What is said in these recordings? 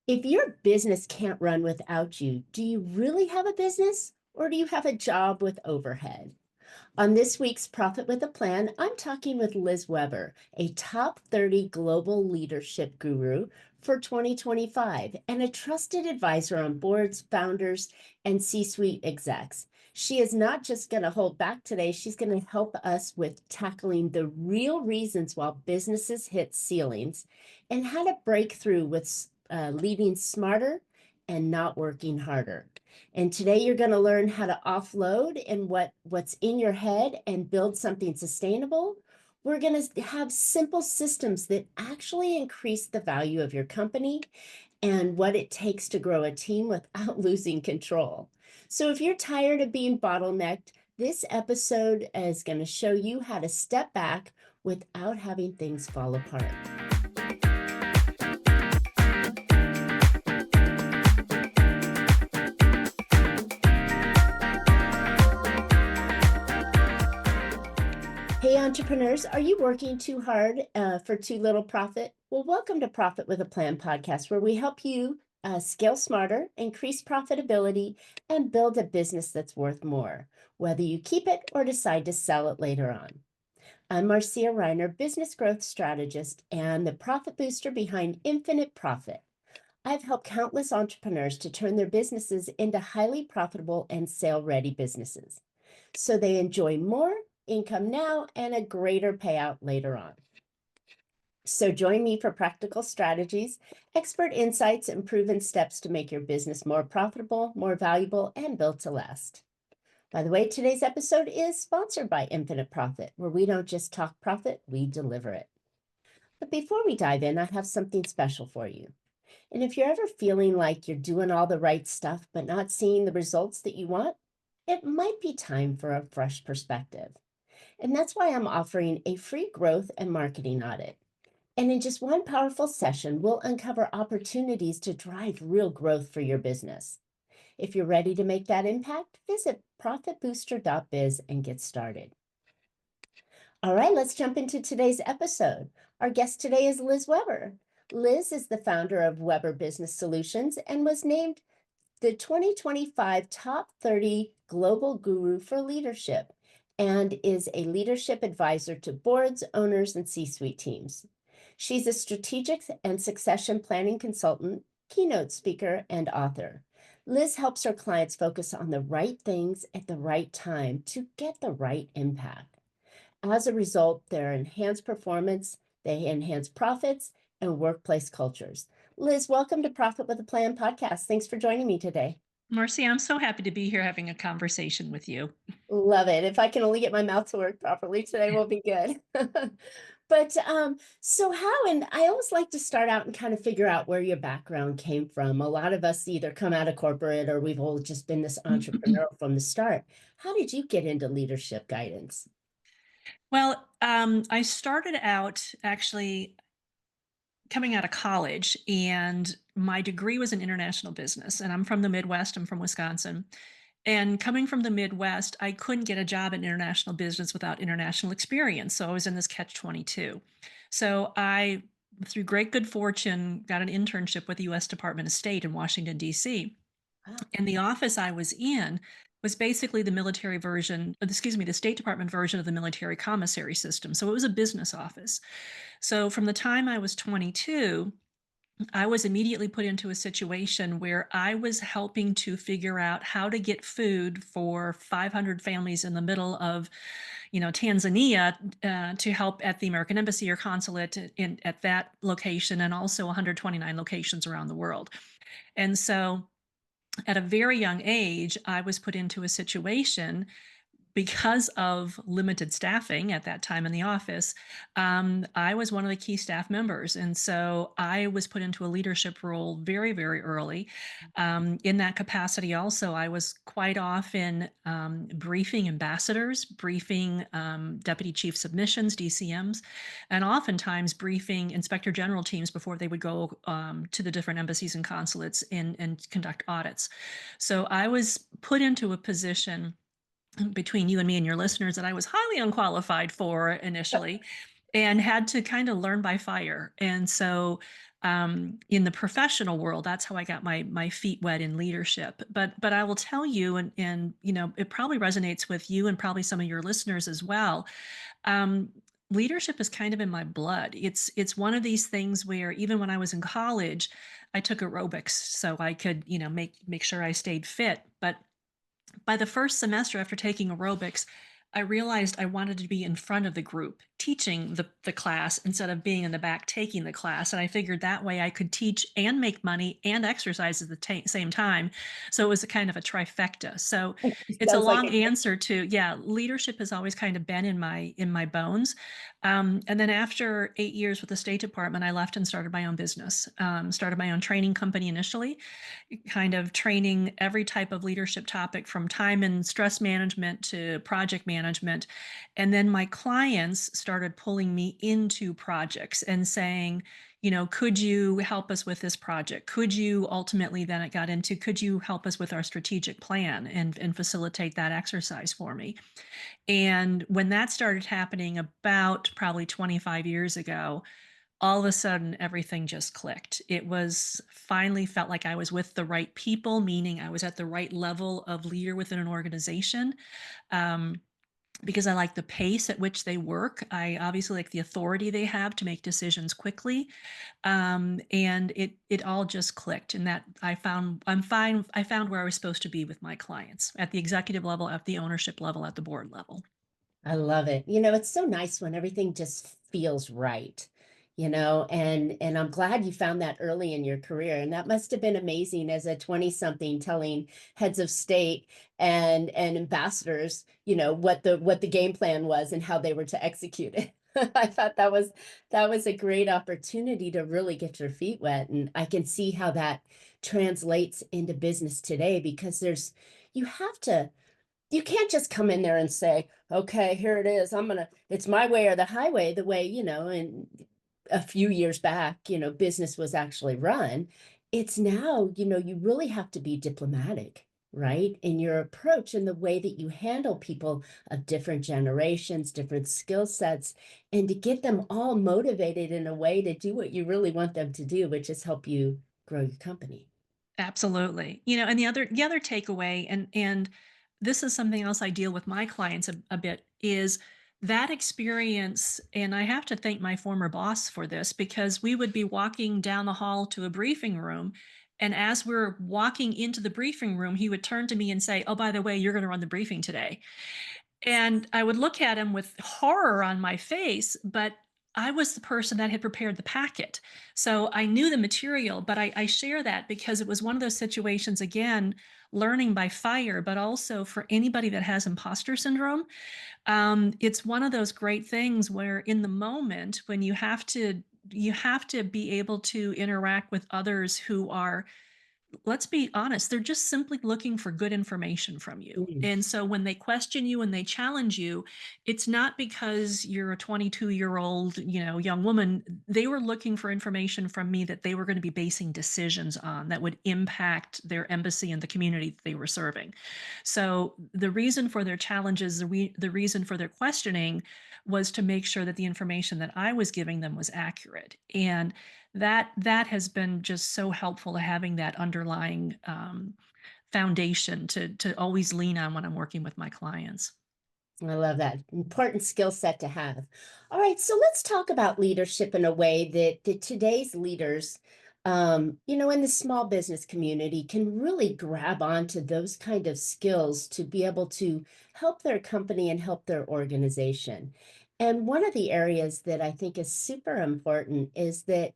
If your business can't run without you, do you really have a business or do you have a job with overhead? On this week's Profit with a Plan, I'm talking with Liz Weber, a top 30 global leadership guru for 2025 and a trusted advisor on boards, founders, and C suite execs. She is not just going to hold back today, she's going to help us with tackling the real reasons why businesses hit ceilings and how to break through with leading smarter and not working harder. And today you're going to learn how to offload and what's in your head and build something sustainable. We're going to have simple systems that actually increase the value of your company and what it takes to grow a team without losing control. So if you're tired of being bottlenecked, this episode is going to show you how to step back without having things fall apart. Hey, entrepreneurs, are you working too hard for too little profit? Well, welcome to Profit with a Plan podcast, where we help you scale smarter, increase profitability, and build a business that's worth more, whether you keep it or decide to sell it later on. I'm Marcia Riner, business growth strategist and the profit booster behind Infinite Profit. I've helped countless entrepreneurs to turn their businesses into highly profitable and sale-ready businesses, so they enjoy more income now and a greater payout later on. So join me for practical strategies, expert insights, and proven steps to make your business more profitable, more valuable, and built to last. By the way, today's episode is sponsored by Infinite Profit, where we don't just talk profit, we deliver it. But before we dive in, I have something special for you. And if you're ever feeling like you're doing all the right stuff, but not seeing the results that you want, it might be time for a fresh perspective. And that's why I'm offering a free growth and marketing audit. And in just one powerful session, we'll uncover opportunities to drive real growth for your business. If you're ready to make that impact, visit profitbooster.biz and get started. All right, let's jump into today's episode. Our guest today is Liz Weber. Liz is the founder of Weber Business Solutions and was named the 2025 Top 30 Global Guru for Leadership, and is a leadership advisor to boards, owners, and C-suite teams. She's a strategic and succession planning consultant, keynote speaker, and author. Liz helps her clients focus on the right things at the right time to get the right impact. As a result, their enhanced performance, they enhance profits, and workplace cultures. Liz, welcome to Profit with a Plan podcast. Thanks for joining me today. Marcy, I'm so happy to be here having a conversation with you. Love it. If I can only get my mouth to work properly today, we'll be good. But so how, and I always like to start out and kind of figure out where your background came from. A lot of us either come out of corporate or we've all just been this entrepreneur from the start. How did you get into leadership guidance? Well, I started out actually coming out of college, and my degree was in international business. And I'm from the Midwest, I'm from Wisconsin. And coming from the Midwest, I couldn't get a job in international business without international experience. So I was in this catch-22. So I, through great good fortune, got an internship with the US Department of State in Washington, D.C. Wow. And the office I was in was basically the military version, the State Department version of the military commissary system. So it was a business office. So from the time I was 22, I was immediately put into a situation where I was helping to figure out how to get food for 500 families in the middle of, Tanzania, to help at the American Embassy or consulate at that location, and also 129 locations around the world. And so at a very young age, I was put into a situation because of limited staffing at that time in the office. I was one of the key staff members. And so I was put into a leadership role very, very early. In that capacity also, I was quite often briefing ambassadors, briefing deputy chief submissions, DCMs, and oftentimes briefing inspector general teams before they would go to the different embassies and consulates and conduct audits. So I was put into a position between you and me and your listeners that I was highly unqualified for initially, and had to kind of learn by fire. And so in the professional world. That's how I got my feet wet in leadership. But I will tell you, and it probably resonates with you and probably some of your listeners as well. Um, Leadership is kind of in my blood. It's one of these things where even when I was in college, I took aerobics so I could make sure I stayed fit. But by the first semester after taking aerobics, I realized I wanted to be in front of the group teaching the class instead of being in the back taking the class. And I figured that way I could teach and make money and exercise at the same time. So it was a kind of a trifecta. So it's a Sounds like long it. answer to, yeah, leadership has always kind of been in my bones. And then after 8 years with the State Department, I left and started my own business. Started my own training company initially, kind of training every type of leadership topic from time and stress management to project management. And then my clients started pulling me into projects and saying, could you help us with this project? Could you ultimately, then it got into, could you help us with our strategic plan and facilitate that exercise for me? And when that started happening about probably 25 years ago, all of a sudden everything just clicked. It was finally felt like I was with the right people, meaning I was at the right level of leader within an organization. Um, because I like the pace at which they work. I obviously like the authority they have to make decisions quickly. And it all just clicked. And that I'm fine. I found where I was supposed to be with my clients at the executive level, at the ownership level, at the board level. I love it. It's so nice when everything just feels right, and I'm glad you found that early in your career. And that must have been amazing as a 20 something telling heads of state and ambassadors, what the game plan was and how they were to execute it. I thought that was a great opportunity to really get your feet wet. And I can see how that translates into business today because you have to you can't just come in there and say, okay, here it is. It's my way or the highway, the way, in a few years back, business was actually run. It's now, you really have to be diplomatic, right? In your approach and the way that you handle people of different generations, different skill sets, and to get them all motivated in a way to do what you really want them to do, which is help you grow your company. Absolutely. And the other takeaway, and this is something else I deal with my clients a bit, is that experience. And I have to thank my former boss for this because we would be walking down the hall to a briefing room. And as we're walking into the briefing room, he would turn to me and say, "Oh, by the way, you're going to run the briefing today." And I would look at him with horror on my face, but I was the person that had prepared the packet. So I knew the material, but I share that because it was one of those situations, again, learning by fire, but also for anybody that has imposter syndrome. It's one of those great things where in the moment when you have to be able to interact with others who are, let's be honest, they're just simply looking for good information from you. Mm. And so when they question you and they challenge you, it's not because you're a 22-year-old, young woman. They were looking for information from me that they were going to be basing decisions on that would impact their embassy and the community that they were serving. So the reason for their challenges, the reason for their questioning was to make sure that the information that I was giving them was accurate. And that has been just so helpful to having that underlying foundation to always lean on when I'm working with my clients. I love that. Important skill set to have. All right, so let's talk about leadership in a way that today's leaders, in the small business community can really grab onto those kind of skills to be able to help their company and help their organization. And one of the areas that I think is super important is that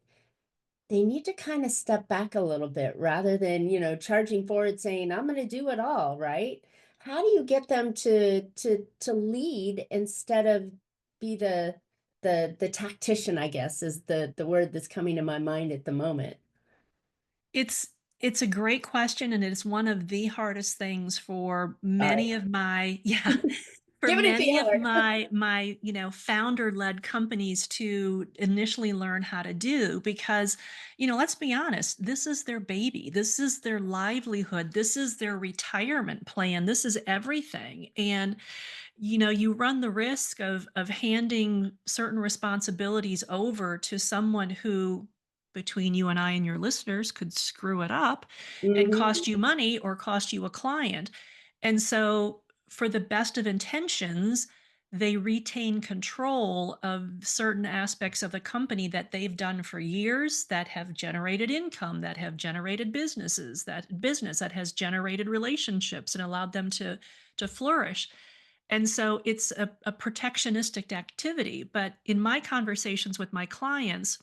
they need to kind of step back a little bit rather than, charging forward saying, I'm going to do it all, right? How do you get them to lead instead of be the tactician, I guess, is the word that's coming to my mind at the moment. It's it's a great question, and it's one of the hardest things for Sorry. many of my yeah, for Giving it to many you of hard. my founder-led companies to initially learn how to do because, let's be honest, this is their baby. This is their livelihood. This is their retirement plan. This is everything. And, you run the risk of handing certain responsibilities over to someone who between you and I and your listeners could screw it up and Mhm. cost you money or cost you a client. And so, for the best of intentions, they retain control of certain aspects of the company that they've done for years, that have generated income, that have generated business that has generated relationships and allowed them to flourish. And so it's a protectionistic activity. But in my conversations with my clients,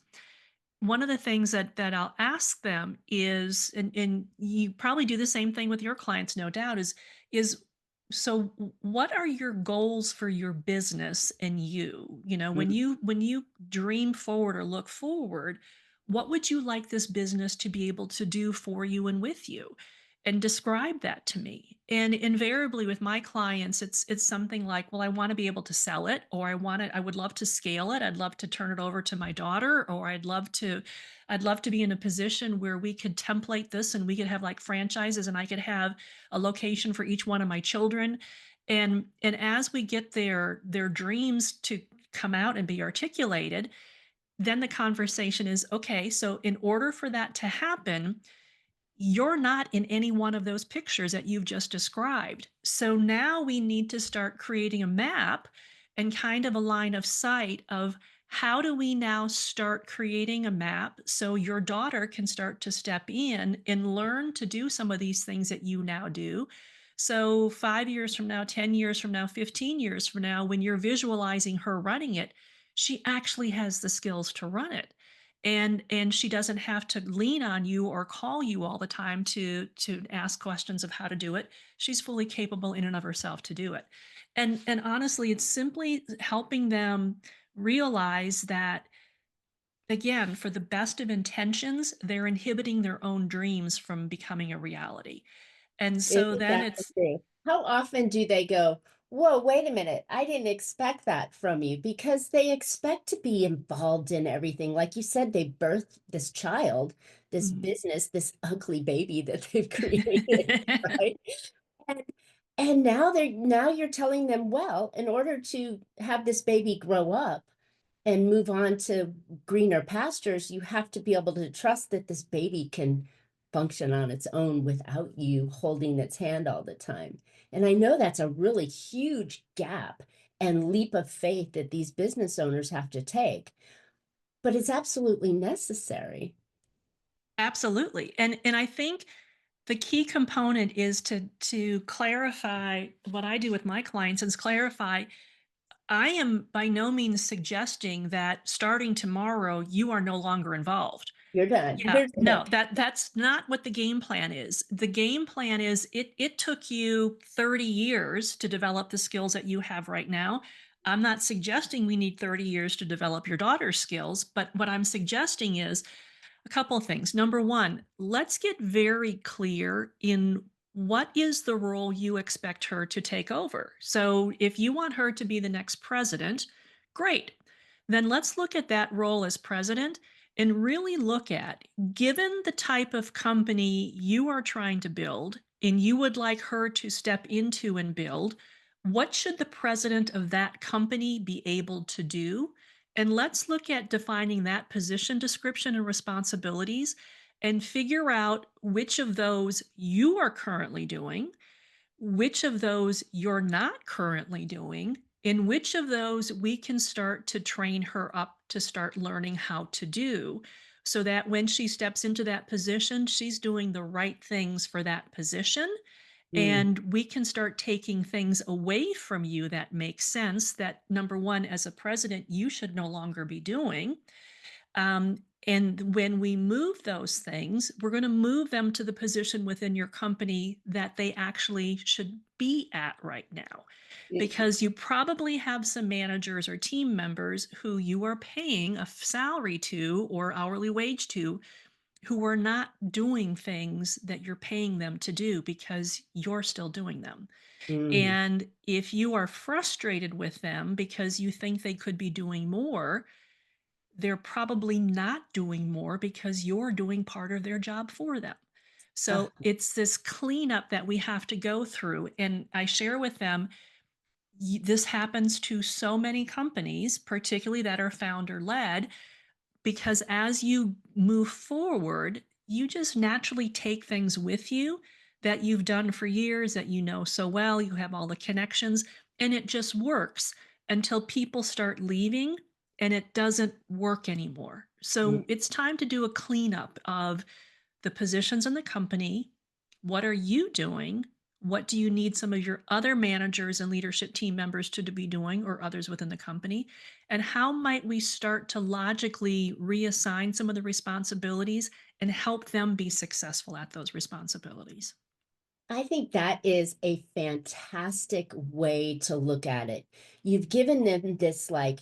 one of the things that I'll ask them is, and you probably do the same thing with your clients, no doubt, is so what are your goals for your business and you? You know, Mm. when you dream forward or look forward, what would you like this business to be able to do for you and with you? And describe that to me. And invariably with my clients, it's something like, well, I want to be able to sell it, or I would love to scale it. I'd love to turn it over to my daughter, or I'd love to be in a position where we could template this and we could have like franchises and I could have a location for each one of my children. And as we get their dreams to come out and be articulated, then the conversation is okay, so in order for that to happen, you're not in any one of those pictures that you've just described. So now we need to start creating a map and kind of a line of sight of how do we now start creating a map so your daughter can start to step in and learn to do some of these things that you now do. So 5 years from now, 10 years from now, 15 years from now, when you're visualizing her running it, she actually has the skills to run it, and she doesn't have to lean on you or call you all the time to ask questions of how to do it. She's fully capable in and of herself to do it. And honestly, it's simply helping them realize that, again, for the best of intentions, they're inhibiting their own dreams from becoming a reality. And so Isn't then that the it's truth? How often do they go, whoa, wait a minute, I didn't expect that from you? Because they expect to be involved in everything. Like you said, they birthed this child, this Mhm. business, this ugly baby that they've created, right? And now you're telling them, well, in order to have this baby grow up and move on to greener pastures, you have to be able to trust that this baby can function on its own without you holding its hand all the time. And I know that's a really huge gap and leap of faith that these business owners have to take, but it's absolutely necessary. Absolutely. And I think the key component is to clarify what I do with my clients is clarify I am by no means suggesting that starting tomorrow you are no longer involved. You're done. Yeah, You're no, done. that's not what the game plan is. The game plan is it took you 30 years to develop the skills that you have right now. I'm not suggesting we need 30 years to develop your daughter's skills, but what I'm suggesting is a couple of things. Number one, let's get very clear in what is the role you expect her to take over. So, if you want her to be the next president, great. Then let's look at that role as president and really look at, given the type of company you are trying to build and you would like her to step into and build, what should the president of that company be able to do? And let's look at defining that position description and responsibilities and figure out which of those you are currently doing, which of those you're not currently doing, and which of those we can start to train her up to start learning how to do so that when she steps into that position, she's doing the right things for that position, Mm, and we can start taking things away from you that make sense that, number one, as a president, you should no longer be doing. And when we move those things, we're going to move them to the position within your company that they actually should be at right now. it- Because you probably have some managers or team members who you are paying a salary to or hourly wage to who are not doing things that you're paying them to do because you're still doing them. mm, And if you are frustrated with them because you think they could be doing more, they're probably not doing more because you're doing part of their job for them. ah, So it's this cleanup that we have to go through. And I share with them, this happens to so many companies, particularly that are founder led, because as you move forward, you just naturally take things with you that you've done for years, that you know so well, you have all the connections, and it just works until people start leaving and it doesn't work anymore. Mm. So it's time to do a cleanup of the positions in the company. What are you doing? What do you need some of your other managers and leadership team members to be doing, or others within the company? And how might we start to logically reassign some of the responsibilities and help them be successful at those responsibilities? I think that is a fantastic way to look at it. You've given them this like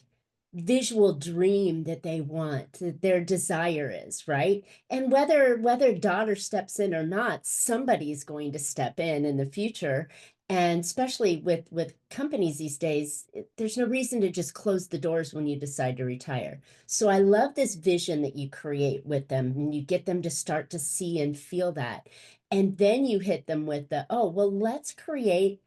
visual dream that they want, that their desire is, right? And whether daughter steps in or not, somebody's going to step in the future. And especially with companies these days, there's no reason to just close the doors when you decide to retire. So I love this vision that you create with them and you get them to start to see and feel that. And then you hit them with the, oh, well, let's create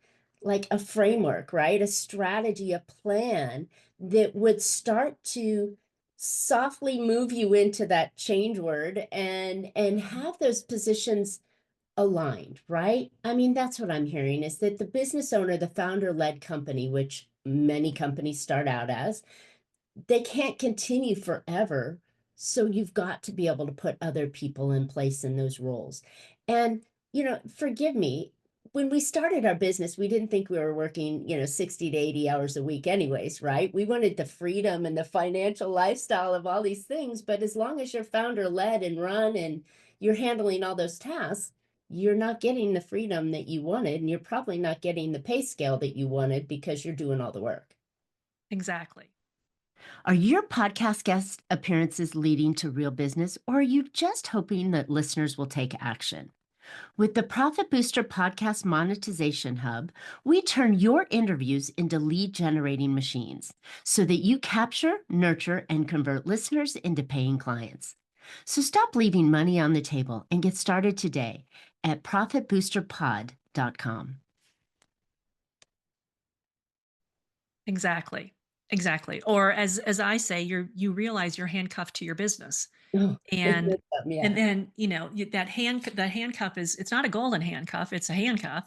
like a framework, right? A strategy, a plan that would start to softly move you into that change word and have those positions aligned, right? I mean, that's what I'm hearing is that the business owner, the founder-led company, which many companies start out as, they can't continue forever. So you've got to be able to put other people in place in those roles. And, forgive me, when we started our business, we didn't think we were working, 60 to 80 hours a week, anyways, right? We wanted the freedom and the financial lifestyle of all these things. But as long as you're founder led and run and you're handling all those tasks, you're not getting the freedom that you wanted. And you're probably not getting the pay scale that you wanted because you're doing all the work. Exactly. Are your podcast guest appearances leading to real business, or are you just hoping that listeners will take action? With the Profit Booster Podcast Monetization Hub, we turn your interviews into lead generating machines so that you capture, nurture, and convert listeners into paying clients. So stop leaving money on the table and get started today at profitboosterpod.com. Exactly. Exactly. Or as I say, you realize you're handcuffed to your business. Oh, And yeah. then, that handcuff is, it's not a golden handcuff, it's a handcuff.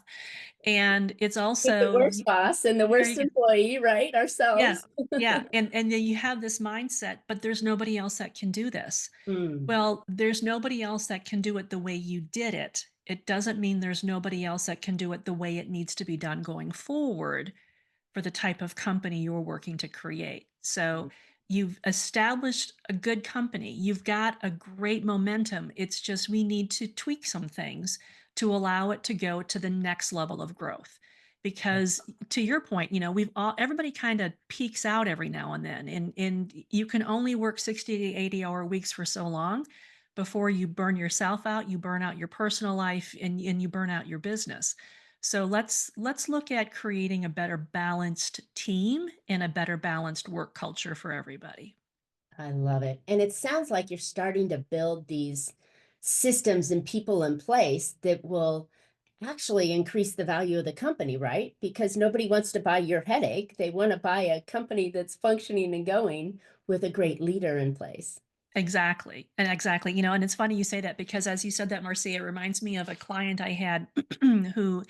And it's With the also worst boss and the there worst you go. employee, right? Yeah. Ourselves. Yeah. And then you have this mindset, but there's nobody else that can do this. Mm. Well, there's nobody else that can do it the way you did it. It doesn't mean there's nobody else that can do it the way it needs to be done going forward for the type of company you're working to create. So you've established a good company. You've got a great momentum. It's just we need to tweak some things to allow it to go to the next level of growth. Because to your point, we've all everybody kind of peaks out every now and then. And you can only work 60 to 80-hour weeks for so long before you burn yourself out, you burn out your personal life, and you burn out your business. So let's look at creating a better balanced team and a better balanced work culture for everybody. I love it. And it sounds like you're starting to build these systems and people in place that will actually increase the value of the company, right? Because nobody wants to buy your headache. They want to buy a company that's functioning and going with a great leader in place. Exactly. And exactly. And it's funny you say that because as you said that, Marcia, it reminds me of a client I had who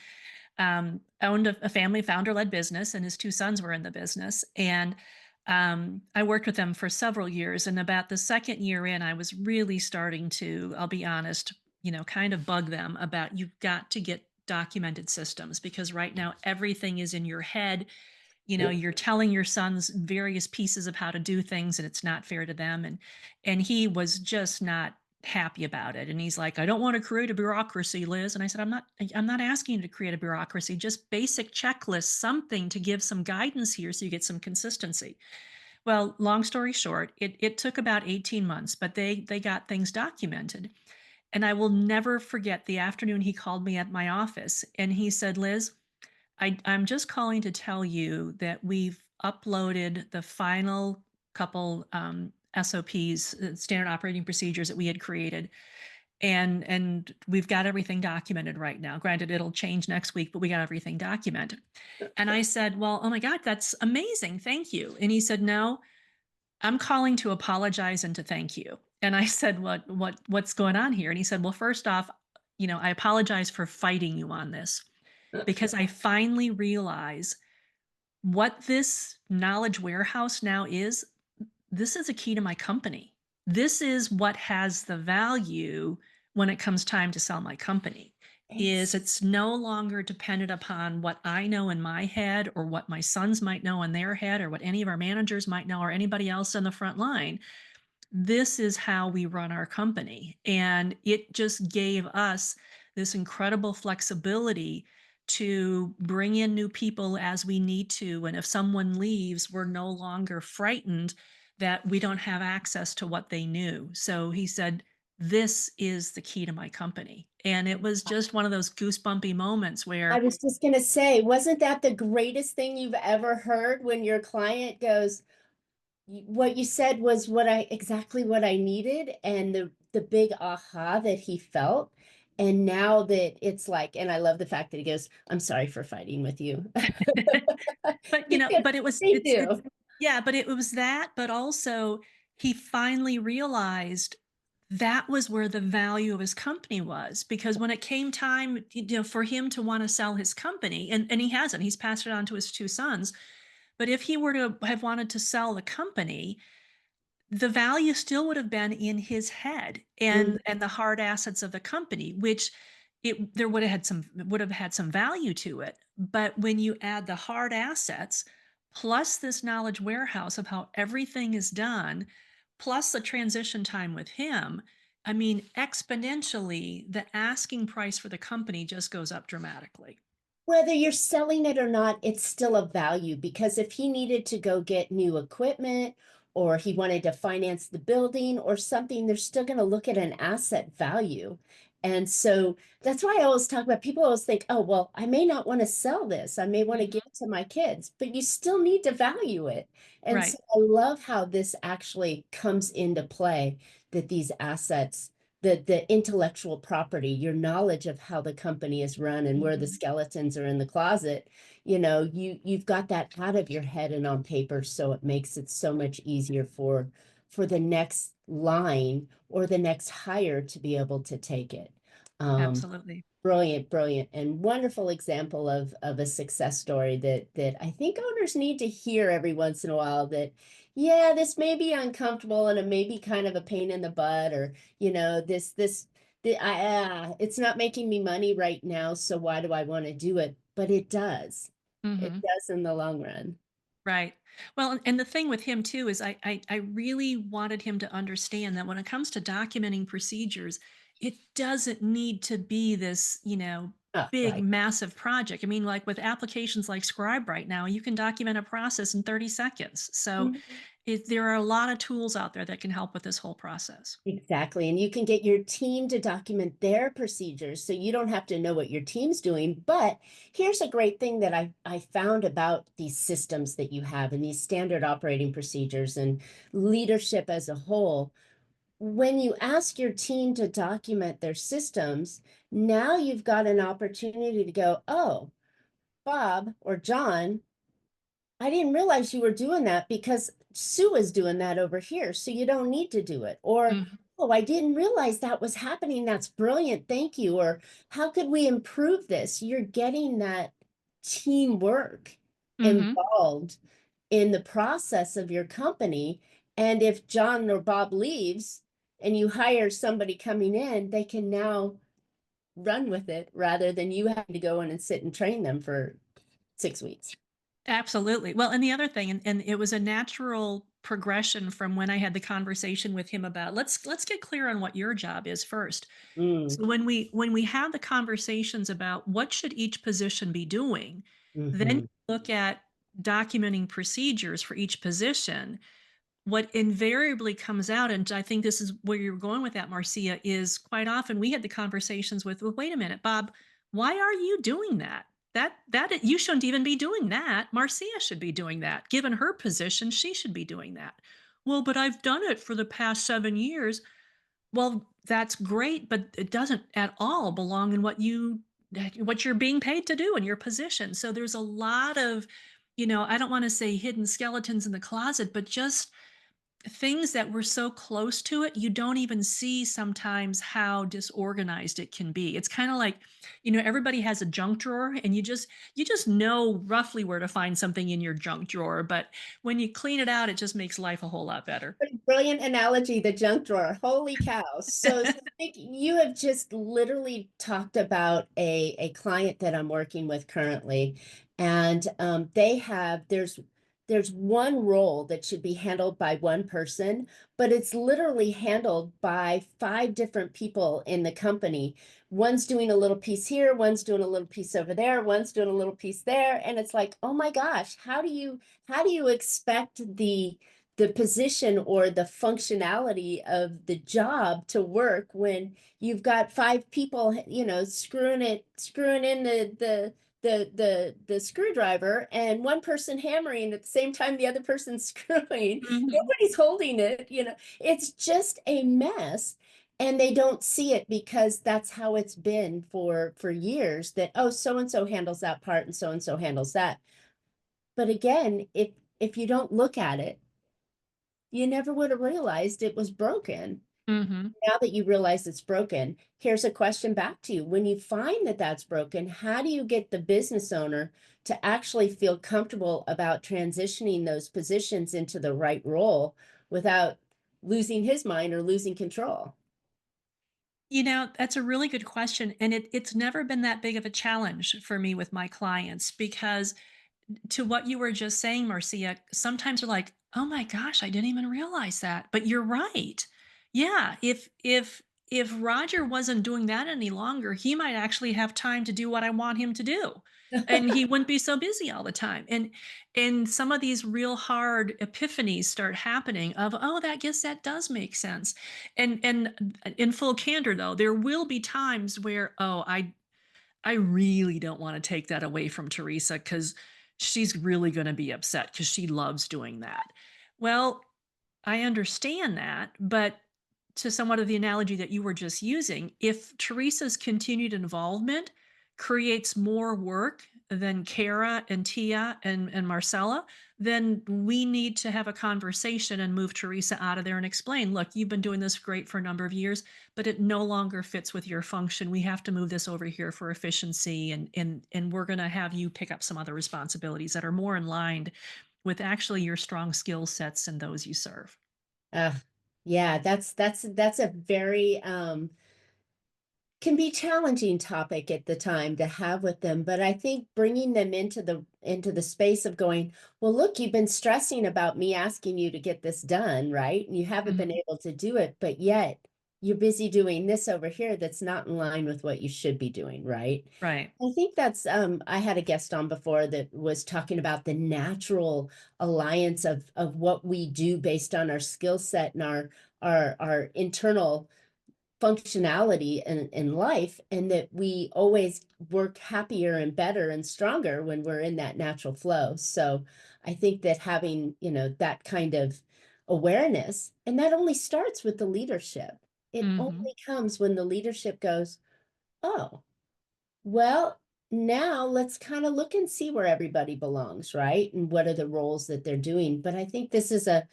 owned a family founder-led business, and his two sons were in the business. And I worked with them for several years. And about the second year in, I was really starting to, I'll be honest, kind of bug them about you've got to get documented systems because right now everything is in your head. You're telling your sons various pieces of how to do things and it's not fair to them. And he was just not happy about it. And he's like, I don't want to create a bureaucracy, Liz. And I said, I'm not asking you to create a bureaucracy, just basic checklists, something to give some guidance here so you get some consistency. Well, long story short, it took about 18 months, but they got things documented. And I will never forget the afternoon he called me at my office and he said, Liz, I'm just calling to tell you that we've uploaded the final couple SOPs, standard operating procedures that we had created, and we've got everything documented right now. Granted, it'll change next week, but we got everything documented. And I said, well, oh my God, that's amazing. Thank you. And he said, no, I'm calling to apologize and to thank you. And I said, what's going on here? And he said, well, first off, I apologize for fighting you on this because I finally realize what this knowledge warehouse now is. This is a key to my company. This is what has the value when it comes time to sell my company. Is It's it's no longer dependent upon what I know in my head or what my sons might know in their head or what any of our managers might know or anybody else on the front line. This is how we run our company. And it just gave us this incredible flexibility to bring in new people as we need to. And if someone leaves, we're no longer frightened that we don't have access to what they knew. So he said, this is the key to my company. And it was just one of those goosebumpy moments I where, was just gonna say, wasn't that the greatest thing you've ever heard when your client goes, what you said was exactly what I needed, and the big aha that he felt. And now that it's like, and I love the fact that he goes, I'm sorry for fighting with you. but Because but it was, they it's, do. yeah, but it was that, but also he finally realized that was where the value of his company was, because when it came time, for him to want to sell his company, and he hasn't, he's passed it on to his two sons, but if he were to have wanted to sell the company, the value still would have been in his head Mm. and the hard assets of the company, which it there would have had some value to it. But when you add the hard assets plus this knowledge warehouse of how everything is done, plus the transition time with him, I mean, exponentially, the asking price for the company just goes up dramatically. Whether you're selling it or not, it's still a value, because if he needed to go get new equipment or he wanted to finance the building or something, they're still going to look at an asset value. And so that's why I always talk about, people always think, oh, well, I may not want to sell this. I may want to Mhm. give it to my kids, but you still need to value it. And Right. so I love how this actually comes into play, that these assets, the intellectual property, your knowledge of how the company is run and where the Mhm. skeletons are in the closet, you've got that out of your head and on paper, so it makes it so much easier for the next line or the next hire to be able to take it. Um, Absolutely. Brilliant, brilliant, and wonderful example of a success story that I think owners need to hear every once in a while, that, yeah, this may be uncomfortable and it may be kind of a pain in the butt, or, it's not making me money right now, so why do I want to do it? But it does. It Mhm. does in the long run. Right. Well, and the thing with him too is I really wanted him to understand that when it comes to documenting procedures, it doesn't need to be this, Oh, big, right. massive project. I mean, like with applications like Scribe right now, you can document a process in 30 seconds. So Mhm. there are a lot of tools out there that can help with this whole process. Exactly. And you can get your team to document their procedures so you don't have to know what your team's doing. But here's a great thing that I found about these systems that you have and these standard operating procedures and leadership as a whole. When you ask your team to document their systems, now you've got an opportunity to go, oh, Bob or John, I didn't realize you were doing that because Sue is doing that over here, so you don't need to do it. Or, Mhm. oh, I didn't realize that was happening. That's brilliant. Thank you. Or, how could we improve this? You're getting that teamwork Mhm. involved in the process of your company. And if John or Bob leaves and you hire somebody coming in, they can now run with it rather than you having to go in and sit and train them for 6 weeks. Absolutely. Well, and the other thing, and it was a natural progression from when I had the conversation with him about let's get clear on what your job is first. Mm. So when we have the conversations about what should each position be doing, then you Mhm. look at documenting procedures for each position. What invariably comes out, and I think this is where you're going with that, Marcia, is quite often we had the conversations with, well, wait a minute, Bob, why are you doing that? That you shouldn't even be doing that. Marcia should be doing that. Given her position, she should be doing that. Well, but I've done it for the past 7 years. Well, that's great, but it doesn't at all belong in what you're being paid to do in your position. So there's a lot of, I don't want to say hidden skeletons in the closet, but just things that were so close to it, you don't even see sometimes how disorganized it can be. It's kind of like, everybody has a junk drawer and you just know roughly where to find something in your junk drawer, but when you clean it out, it just makes life a whole lot better. Brilliant analogy, the junk drawer. Holy cow. So Nick, you have just literally talked about a client that I'm working with currently. And there's one role that should be handled by one person, but it's literally handled by five different people in the company. One's doing a little piece here, one's doing a little piece over there, one's doing a little piece there. And it's like, oh my gosh, how do you expect the position or the functionality of the job to work when you've got five people, screwing in the screwdriver and one person hammering at the same time the other person's screwing. Mhm. Nobody's holding it, it's just a mess. And they don't see it because that's how it's been for years, that, oh, so and so handles that part and so handles that. But again, if you don't look at it, you never would have realized it was broken. Mhm. Now that you realize it's broken, here's a question back to you. When you find that that's broken, how do you get the business owner to actually feel comfortable about transitioning those positions into the right role without losing his mind or losing control? That's a really good question. And it's never been that big of a challenge for me with my clients because to what you were just saying, Marcia, sometimes you're like, "Oh my gosh, I didn't even realize that." But you're right. Yeah, if Roger wasn't doing that any longer, he might actually have time to do what I want him to do. And he wouldn't be so busy all the time. And some of these real hard epiphanies start happening of, "Oh, that guess that does make sense." And in full candor though, there will be times where, "Oh, I really don't wanna take that away from Teresa because she's really gonna be upset because she loves doing that." Well, I understand that, but to somewhat of the analogy that you were just using, if Teresa's continued involvement creates more work than Kara and Tia and Marcella, then we need to have a conversation and move Teresa out of there and explain, look, you've been doing this great for a number of years, but it no longer fits with your function. We have to move this over here for efficiency and we're gonna have you pick up some other responsibilities that are more in line with actually your strong skill sets and those you serve. Uh, yeah, that's a very can be challenging topic at the time to have with them, but I think bringing them into the space of going, well, look, you've been stressing about me asking you to get this done, right? And you haven't been Mhm. able to do it, but yet you're busy doing this over here that's not in line with what you should be doing, right? Right. I think that's I had a guest on before that was talking about the natural alliance of what we do based on our skill set and our internal functionality in life, and that we always work happier and better and stronger when we're in that natural flow. So I think that having, that kind of awareness, and that only starts with the leadership. It Mhm. only comes when the leadership goes, oh, well, now let's kind of look and see where everybody belongs, right? And what are the roles that they're doing. But I think this is a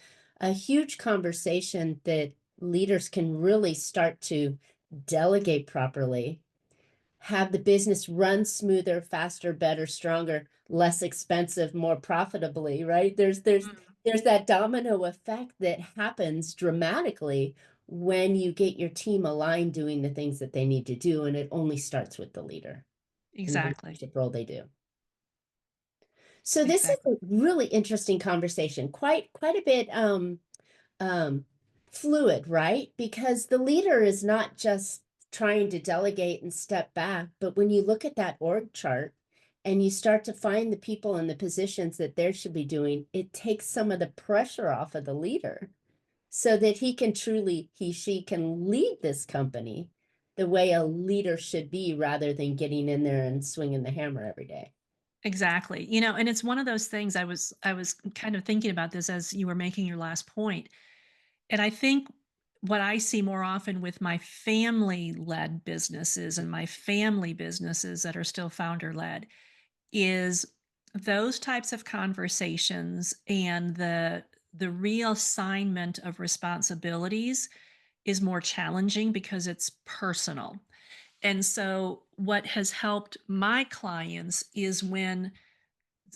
huge conversation that leaders can really start to delegate properly, have the business run smoother, faster, better, stronger, less expensive, more profitably, right? Mhm. There's that domino effect that happens dramatically when you get your team aligned doing the things that they need to do, and it only starts with the leader and the Exactly. leadership role they do. So this is Exactly. a really interesting conversation, quite a bit um fluid, right? Because the leader is not just trying to delegate and step back, but when you look at that org chart and you start to find the people in the positions that they should be doing, it takes some of the pressure off of the leader so that he she can lead this company the way a leader should be, rather than getting in there and swinging the hammer every day. Exactly. And it's one of those things I was kind of thinking about this as you were making your last point. And I think what I see more often with my family-led businesses and my family businesses that are still founder-led is those types of conversations and the reassignment of responsibilities is more challenging because it's personal. And so, what has helped my clients is when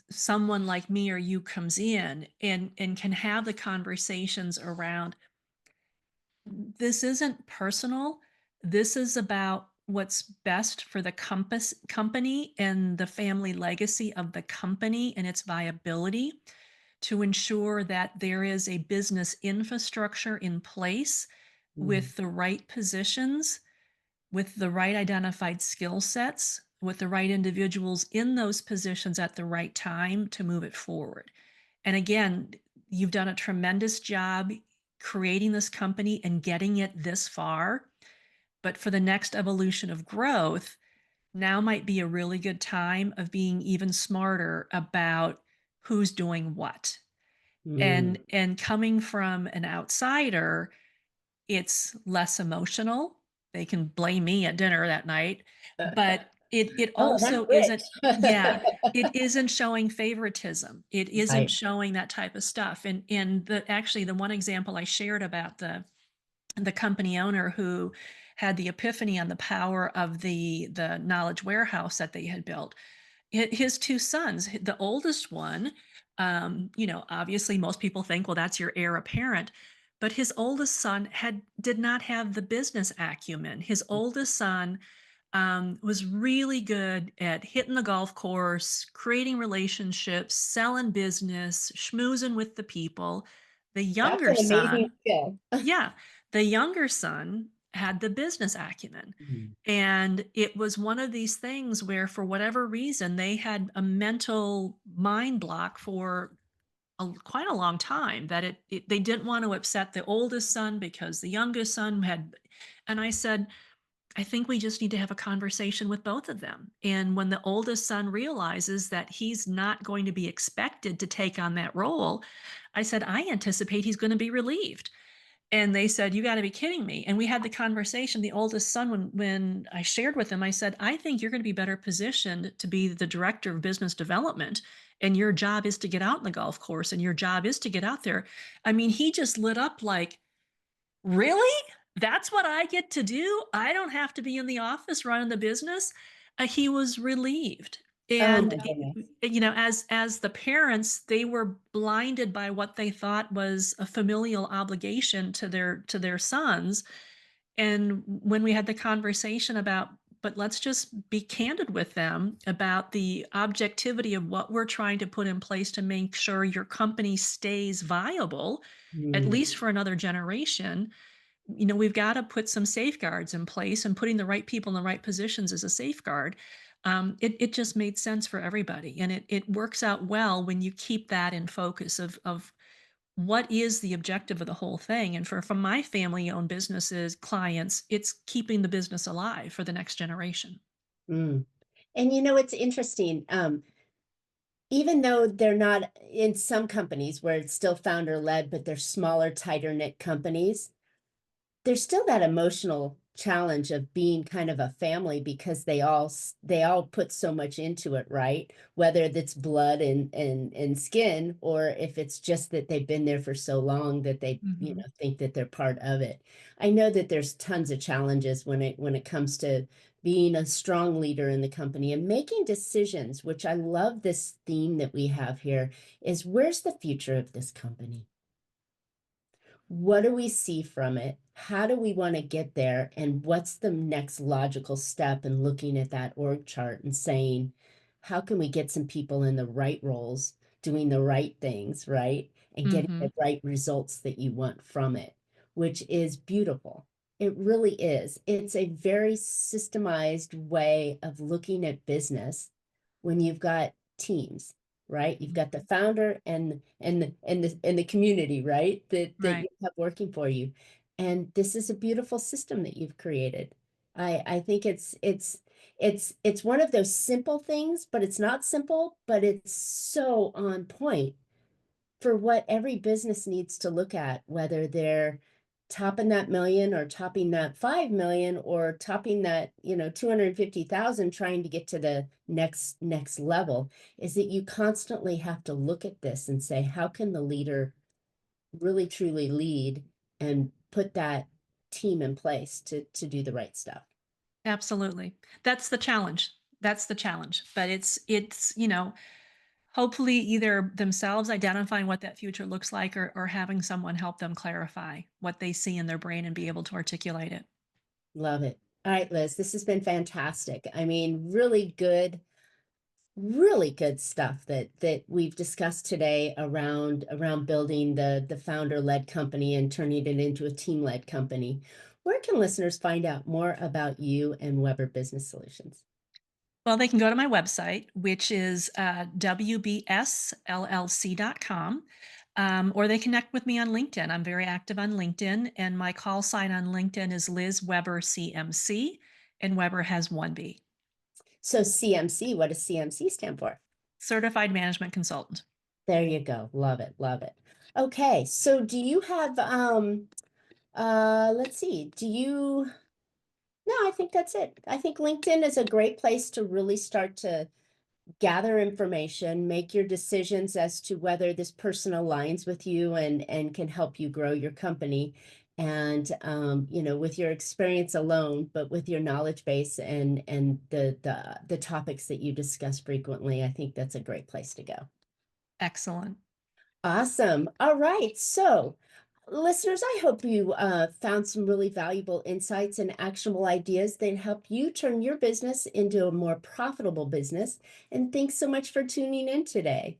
someone like me or you comes in and can have the conversations around, this isn't personal. This is about what's best for the company and the family legacy of the company and its viability, to ensure that there is a business infrastructure in place Mm. with the right positions, with the right identified skill sets, with the right individuals in those positions at the right time to move it forward. And again, you've done a tremendous job creating this company and getting it this far. But for the next evolution of growth, now might be a really good time of being even smarter about who's doing what. Mm. And coming from an outsider, it's less emotional. They can blame me at dinner that night, but it Oh, that's also isn't. Yeah, rich. it isn't showing favoritism. It isn't Right. showing that type of stuff. And the one example I shared about the company owner who had the epiphany on the power of the knowledge warehouse that they had built. His two sons, the oldest one, obviously most people think, well, that's your heir apparent. But his oldest son did not have the business acumen. His oldest son was really good at hitting the golf course, creating relationships, selling business, schmoozing with the people. The That's younger an amazing son, skill. yeah, the younger son had the business acumen. Mm. And it was one of these things where, for whatever reason, they had a mental mind block for quite a long time, that they didn't want to upset the oldest son because the youngest son had. And I said, I think we just need to have a conversation with both of them. And when the oldest son realizes that he's not going to be expected to take on that role, I said, I anticipate he's going to be relieved. And they said, you got to be kidding me. And we had the conversation. The oldest son, when I shared with him, I said, I think you're going to be better positioned to be the director of business development. And your job is to get out in the golf course, and your job is to get out there. I mean, he just lit up like, really? That's what I get to do? I don't have to be in the office running the business. He was relieved. Oh And my goodness. as the parents, they were blinded by what they thought was a familial obligation to their sons. And when we had the conversation about, but let's just be candid with them about the objectivity of what we're trying to put in place to make sure your company stays viable, at Mm. least for another generation. We've got to put some safeguards in place, and putting the right people in the right positions is a safeguard. It just made sense for everybody, and it works out well when you keep that in focus of what is the objective of the whole thing. And from my family owned businesses clients, it's keeping the business alive for the next generation. Mm. And it's interesting. Even though they're not in some companies where it's still founder led, but they're smaller, tighter knit companies, there's still that emotional challenge of being kind of a family because they all put so much into it, right? Whether that's blood and skin, or if it's just that they've been there for so long that they Hmm. think that they're part of it. I know that there's tons of challenges when it comes to being a strong leader in the company and making decisions, which I love this theme that we have here, is where's the future of this company? What do we see from it? How do we want to get there? And what's the next logical step in looking at that org chart and saying, how can we get some people in the right roles, doing the right things, right? And getting Hmm. the right results that you want from it, which is beautiful. It really is. It's a very systemized way of looking at business when you've got teams, right? You've got the founder and the community, right? That Right. you have working for you. And this is a beautiful system that you've created. I think it's one of those simple things, but it's not simple, but it's so on point for what every business needs to look at, whether they're topping that million or topping that 5 million or topping that 250,000, trying to get to the next level, is that you constantly have to look at this and say, how can the leader really truly lead and put that team in place to do the right stuff. Absolutely. That's the challenge. That's the challenge. But it's hopefully either themselves identifying what that future looks like, or having someone help them clarify what they see in their brain and be able to articulate it. Love it. All right, Liz, this has been fantastic. I mean, really good stuff that we've discussed today around building the founder-led company and turning it into a team-led company. Where can listeners find out more about you and Weber Business Solutions? Well, they can go to my website, which is wbsllc.com, or they connect with me on LinkedIn. I'm very active on LinkedIn, and my call sign on LinkedIn is Liz Weber CMC, and Weber has one B. So CMC, what does CMC stand for? Certified Management Consultant. There you go. Love it. Love it. Okay, so do you have let's see, no, I think that's it. I think LinkedIn is a great place to really start to gather information, make your decisions as to whether this person aligns with you and can help you grow your company. And with your experience alone, but with your knowledge base and the topics that you discuss frequently, I think that's a great place to go. Excellent. Awesome. All right. So, listeners, I hope you found some really valuable insights and actionable ideas that help you turn your business into a more profitable business. And thanks so much for tuning in today.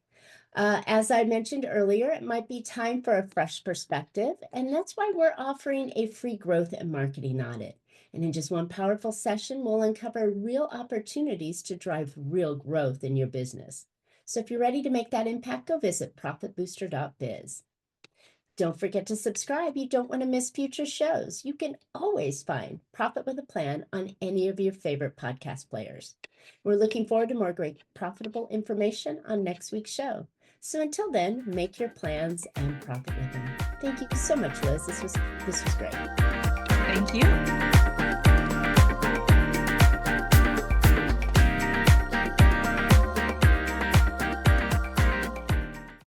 As I mentioned earlier, it might be time for a fresh perspective, and that's why we're offering a free growth and marketing audit. And in just one powerful session, we'll uncover real opportunities to drive real growth in your business. So if you're ready to make that impact, go visit profitbooster.biz. Don't forget to subscribe. You don't want to miss future shows. You can always find Profit with a Plan on any of your favorite podcast players. We're looking forward to more great profitable information on next week's show. So until then, make your plans and profit with them. Thank you so much, Liz. This was great. Thank you.